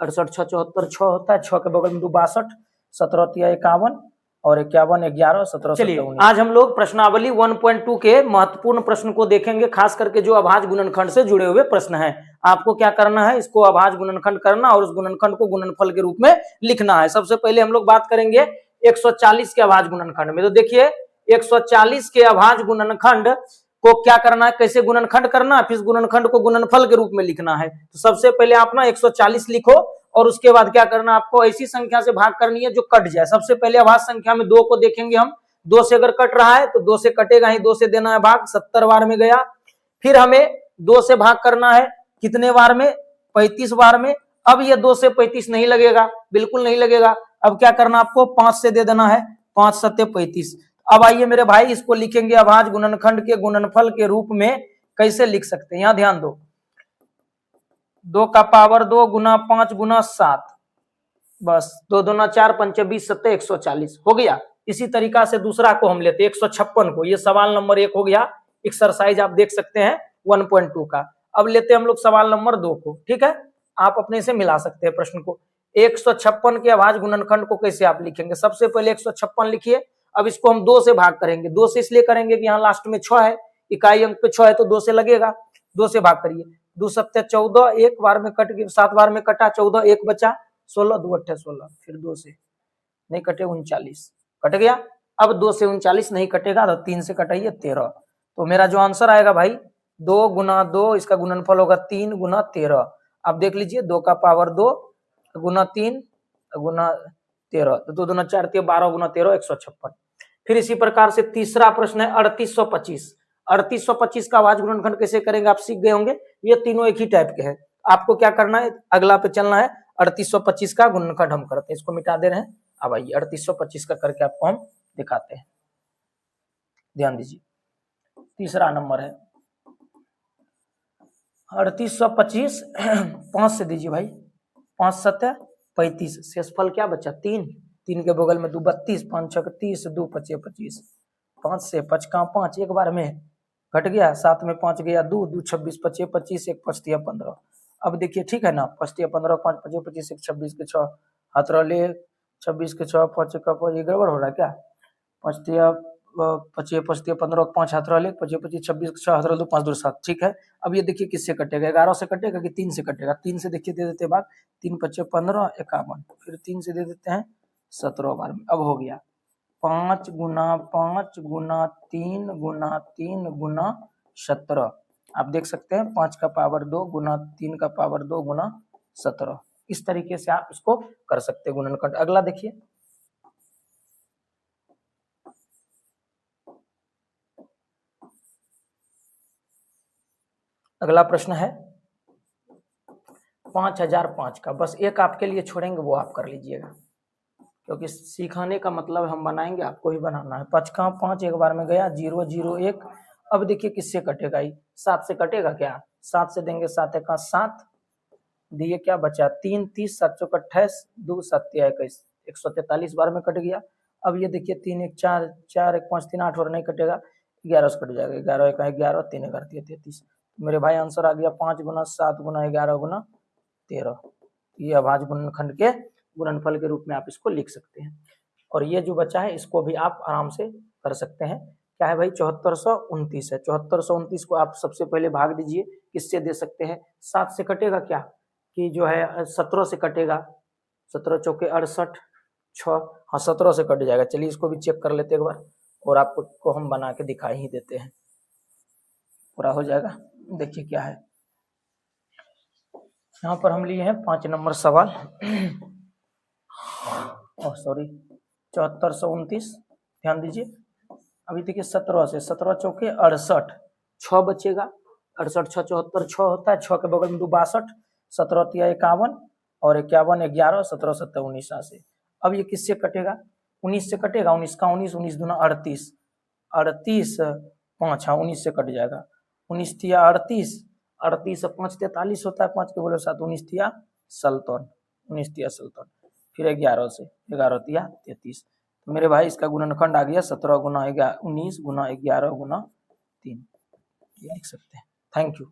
68 6 74 6 होता है, 6 के बगल में 2 62, 17 तिया 51 और 51 11 17। चलिए आज हम लोग प्रश्नावली 1.2 के महत्वपूर्ण प्रश्न को देखेंगे, खास करके जो अभाज्य गुणनखंड से जुड़े हुए प्रश्न हैं। आपको क्या करना है, इसको अभाज्य गुणनखंड करना और उस गुणनखंड को गुणनफल के रूप में लिखना है। सबसे पहले हम लोग बात करेंगे 140 के अभाज्य गुणनखंड में। तो देखिए 140 के अभाज्य गुणनखंड को क्या करना है, कैसे गुणनखंड करना है, फिर गुणनखंड को गुणनफल के रूप में लिखना है। तो सबसे पहले आप ना 140 लिखो और उसके बाद क्या करना, आपको ऐसी संख्या से भाग करनी है जो कट जाए। सबसे पहले अभाज्य संख्या में 2 को देखेंगे हम। 2 से अगर कट रहा है तो 2 से कटेगा ही, 2 से देना है भाग, 70 बार में गया। फिर हमें 2 से भाग करना है कितने बार में, 35 बार में। अब ये 2 से 35 नहीं लगेगा, बिल्कुल नहीं लगेगा। अब क्या करना, आपको 5 से दे देना है, 5 7 35। अब आइए मेरे भाई, इसको लिखेंगे अभाज्य गुणनखंड के गुणनफल के रूप में। कैसे लिख सकते हैं, यहां ध्यान दो। 2 का पावर 2 गुना 5 गुना 7, बस 2 दूना 4 5 20 7 140 हो गया। इसी तरीका से दूसरा को हम लेते हैं 156 को। ये सवाल नंबर 1 हो गया, एक्सरसाइज आप देख सकते हैं 1.2 का। अब लेते हैं हम लोग सवाल नंबर 2 को, ठीक है। आप अपने से मिला सकते हैं प्रश्न को। 156 के अभाज्य गुणनखंड को कैसे आप लिखेंगे, सबसे पहले 156 लिखिए। अब इसको हम 2 से भाग करेंगे। 2 से इसलिए करेंगे कि यहाँ लास्ट में 6 है, इकाई अंक पे 6 है तो 2 से लगेगा। 2 से भाग करिए, 2 7 14, एक बार में कट गया, 7 बार में कटा, 14 एक बचा, 16 2 8 16, फिर 2 से नहीं कटे 39 कट गया। अब 2 से 39 नहीं कटेगा तो 3 से कटाइए 13। तो मेरा जो आंसर आएगा भाई 2 गुना 2, इसका गुणनफल होगा 3 गुना 13। अब देख लीजिए 2 का पावर 2 गुना 3 गुना 13, तो 2 दूना 4 12 गुना 13 156। फिर इसी प्रकार से तीसरा प्रश्न है 3825। 3825 का अभाज्य गुणनखंड कैसे करेंगे आप सीख गए होंगे। ये तीनों एक ही टाइप के हैं। आपको क्या करना है, अगला पे चलना है। 3825 का गुणनखंड हम करते हैं, इसको मिटा दे रहे हैं। अब आइए 3825 का करके आपको हम दिखाते हैं, ध्यान दीजिए। तीसरा नंबर है 3825, 5 से दीजिए भाई, 5 7 35, शेषफल क्या बचा 3, 3 के बगल में 2 32, 5 6 30, 2 5 25, 5 से 5 का 5 एक बार में घट गया, 7 में 5 गया 2 2 26 25 25 1 5 15। अब देखिए ठीक है ना, 5 15 5 25 25 1 26 के 6 हाथ रहे, 26 के 6 5 का 5, ये गड़बड़ हो रहा है क्या, 5 25 25 15 5 हाथ रहे, 25 25 26 के 6 हाथ रहे 5 2 7, ठीक है। अब ये देखिए किससे कटेगा, 11 से कटेगा कि 3 से कटेगा। 3 से देखिए दे देते भाग, 3 25 15 51, फिर 3 से दे देते हैं 17 बार में। अब हो गया 5 गुना 5 गुना 3 गुना 3 गुना 17। आप देख सकते हैं 5 का पावर 2 गुना 3 का पावर 2 गुना 17। इस तरीके से आप इसको कर सकते हैं गुणनखंड। अगला देखिए, अगला प्रश्न है 5005 का। बस एक आपके लिए छोड़ेंगे, वो आप कर लीजिएगा, क्योंकि सिखाने का मतलब हम बनाएंगे, आपको ही बनाना है। 5 का 5 एक बार में गया, 0 0 1। अब देखिए किससे कटेगा, ही 7 से कटेगा क्या, 7 से देंगे 7 का 7 दिए, क्या बचा 3 30 7 चौक 28 2 7 21, 143 बार में कट गया। अब ये देखिए 3 1 4 4 1 5 3 8 और नहीं कटेगा, 11 से कट जाएगा, 11 1 11 3 11 33। मेरे भाई आंसर आ गया 5 गुना 7 गुना 11 गुना 13। ये अभाज्य गुणनखंड के गुणनफल के रूप में आप इसको लिख सकते हैं। और ये जो बचा है इसको भी आप आराम से कर सकते हैं। क्या है भाई, 7429 है। 7429 को आप सबसे पहले भाग दीजिए, किससे दे सकते हैं, 7 से कटेगा क्या, कि जो है 17 से कटेगा, 17 चौके 68 6, हाँ 17 से कट जाएगा। चलिए इसको भी चेक कर लेते एक बार, और आपको हम बना के दिखा ही देते हैं, पूरा हो जाएगा। देखिए क्या है, यहाँ पर हम लिए हैं 5 नंबर सवाल, सॉरी 7429, ध्यान दीजिए। अभी देखिए 17 से, 17 चौके 68, 6 बचेगा, 68 6 74 6 होता है, 6 के बगल में 2 62, 17 तिया 51 और 51 11 17 7 19 से। अब ये किससे कटेगा, 19 से कटेगा, 19 का 19 19 दूना 38, 38 5, हाँ 19 से कट जाएगा, 19 तिया 38, 38 5 43 होता है, 5 के बगल 7 19 तिया 57, 19 तिया 57, फिर 11 से 11 तिया 33। तो मेरे भाई इसका गुणनखंड आ गया 17 गुना 19 गुना 11 गुना 3, ये लिख सकते हैं। Thank you.